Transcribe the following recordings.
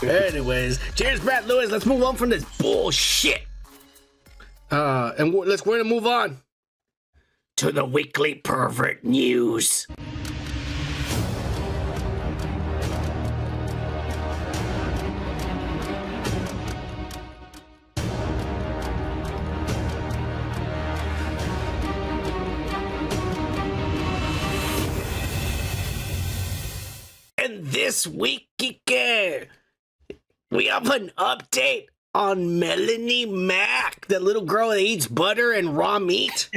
Anyways, cheers, Brad Lewis. Let's move on from this bullshit. And we're gonna move on to the weekly pervert news. And this week, Kike, we have an update on Melanie Mac, that little girl that eats butter and raw meat,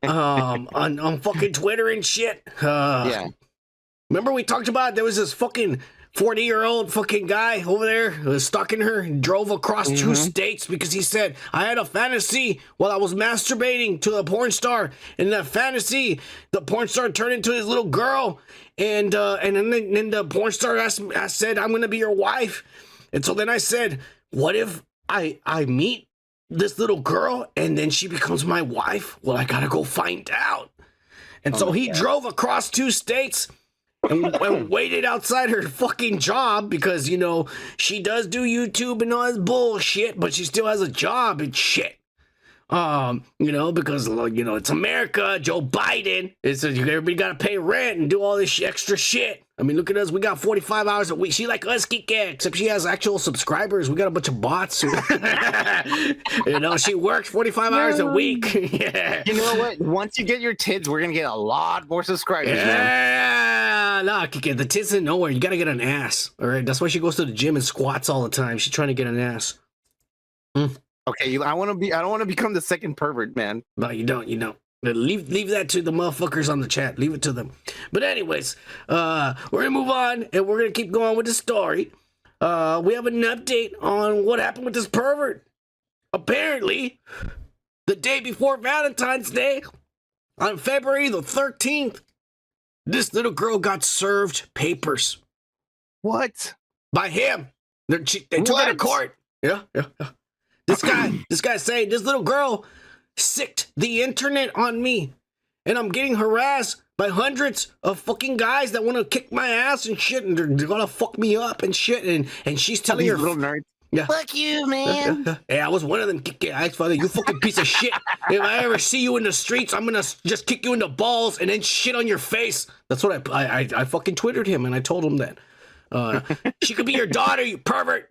on fucking Twitter and shit. Yeah. Remember we talked about there was this fucking 40-year-old fucking guy over there who was stalking her and drove across 2 states because he said, I had a fantasy while I was masturbating to a porn star. In that fantasy, the porn star turned into his little girl. And then the porn star said, I'm going to be your wife. And so then I said, what if I meet this little girl and then she becomes my wife? Well, I got to go find out. And so he drove across 2 states and waited outside her fucking job because, you know, she does do YouTube and all this bullshit, but she still has a job and shit. You know, because, you know, it's America, Joe Biden. It's everybody got to pay rent and do all this extra shit. I mean, look at us. We got 45 hours a week. She like us, Kike, except she has actual subscribers. We got a bunch of bots. You know, she works 45 hours a week. Yeah. You know what? Once you get your tits, we're going to get a lot more subscribers, man. Nah, Kike, the tits ain't nowhere. You got to get an ass. All right. That's why she goes to the gym and squats all the time. She's trying to get an ass. Okay, I don't want to become the second pervert, man. No, you don't. Leave that to the motherfuckers on the chat. Leave it to them. But anyways, we're gonna move on and we're gonna keep going with the story. We have an update on what happened with this pervert. Apparently, the day before Valentine's Day, on February the 13th, this little girl got served papers. What? By him. They took her to court. Yeah. This guy saying this little girl sicked the internet on me, and I'm getting harassed by hundreds of fucking guys that want to kick my ass and shit, and they're gonna fuck me up and shit. And she's telling her little nerd. Yeah. Fuck you, man. Hey, I was one of them. Kick your ass, father. You fucking piece of shit. If I ever see you in the streets, I'm gonna just kick you in the balls and then shit on your face. That's what I fucking twittered him, and I told him that she could be your daughter, you pervert.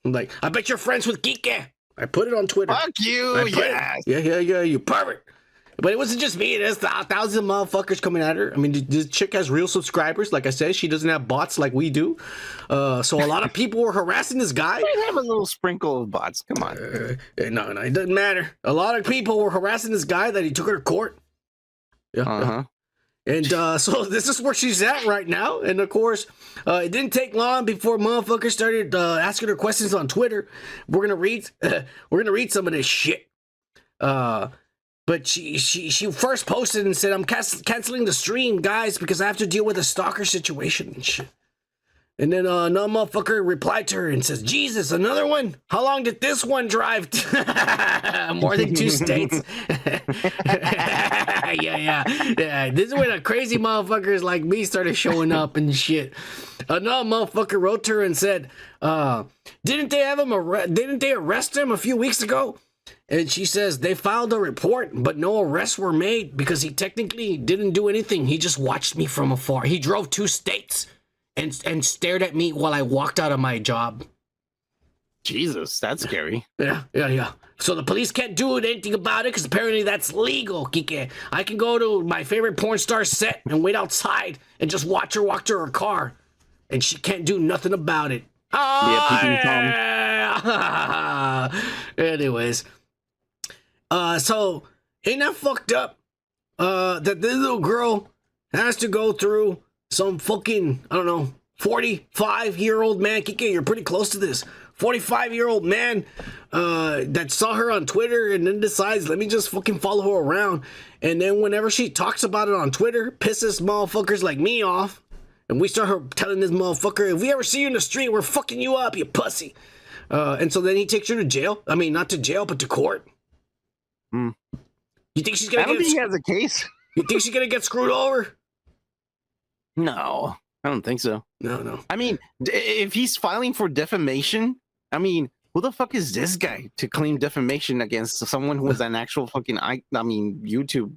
I'm like, I bet you're friends with Kike. I put it on Twitter. Fuck you, yes. Yeah, you pervert. But it wasn't just me. There's thousands of motherfuckers coming at her. I mean, this chick has real subscribers. Like I said, she doesn't have bots like we do. So a lot of people were harassing this guy. I have a little sprinkle of bots. Come on. No, it doesn't matter. A lot of people were harassing this guy that he took her to court. Yeah. And so this is where she's at right now. And of course, it didn't take long before motherfuckers started asking her questions on Twitter. We're gonna read some of this shit. But she first posted and said, "I'm canceling the stream, guys, because I have to deal with a stalker situation and shit." And then another motherfucker replied to her and says, Jesus, another one? How long did this one drive? More than 2 states. Yeah. This is when the crazy motherfuckers like me started showing up and shit. Another motherfucker wrote to her and said, didn't they arrest him a few weeks ago? And she says, they filed a report, but no arrests were made because he technically didn't do anything. He just watched me from afar. He drove 2 states. And stared at me while I walked out of my job. Jesus, that's scary. Yeah. So the police can't do anything about it because apparently that's legal, Kike. I can go to my favorite porn star set and wait outside and just watch her walk to her car. And she can't do nothing about it. Anyways. So, ain't that fucked up? That this little girl has to go through some fucking, I don't know, 45-year-old man. Kike, you're pretty close to this. 45-year-old man that saw her on Twitter and then decides, let me just fucking follow her around. And then whenever she talks about it on Twitter, pisses motherfuckers like me off. And we start her telling this motherfucker, if we ever see you in the street, we're fucking you up, you pussy. And so then he takes her to jail. I mean, not to jail, but to court. You think she's gonna I don't think he has a case. You think she's gonna get screwed over? No. I don't think so. No. I mean, if he's filing for defamation, I mean, who the fuck is this guy to claim defamation against someone who is an actual fucking YouTube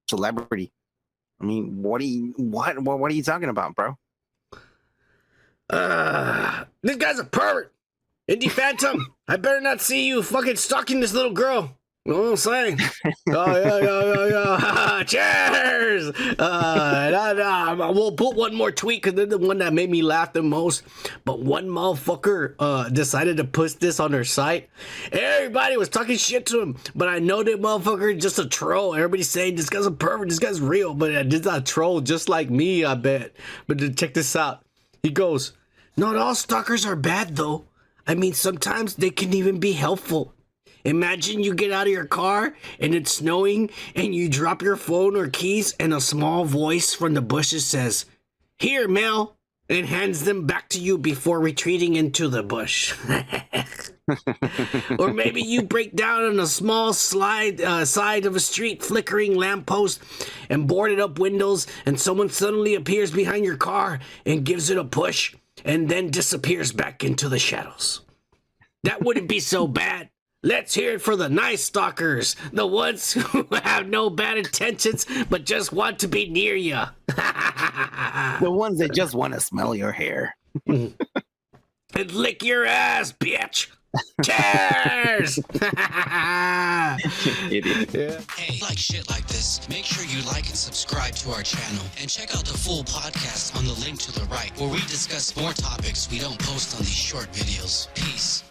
celebrity? I mean, what are you talking about, bro? This guy's a pervert. Indie Phantom, I better not see you fucking stalking this little girl. You know what I'm saying? Yeah. Cheers! We'll put one more tweet because they're the one that made me laugh the most. But one motherfucker decided to post this on their site. Everybody was talking shit to him, but I know that motherfucker is just a troll. Everybody's saying this guy's a pervert, this guy's real, but this is a troll just like me, I bet. But check this out. He goes, "Not all stalkers are bad, though. I mean, sometimes they can even be helpful. Imagine you get out of your car and it's snowing and you drop your phone or keys and a small voice from the bushes says, 'Here, Mel,' and hands them back to you before retreating into the bush." Or maybe you break down on a small side of a street, flickering lamppost and boarded up windows, and someone suddenly appears behind your car and gives it a push and then disappears back into the shadows. That wouldn't be so bad. Let's hear it for the nice stalkers, the ones who have no bad intentions but just want to be near you. The ones that just want to smell your hair. And lick your ass, bitch. Cheers! Idiot. Yeah. Hey, like shit like this, make sure you like and subscribe to our channel and check out the full podcast on the link to the right, where we discuss more topics we don't post on these short videos. Peace.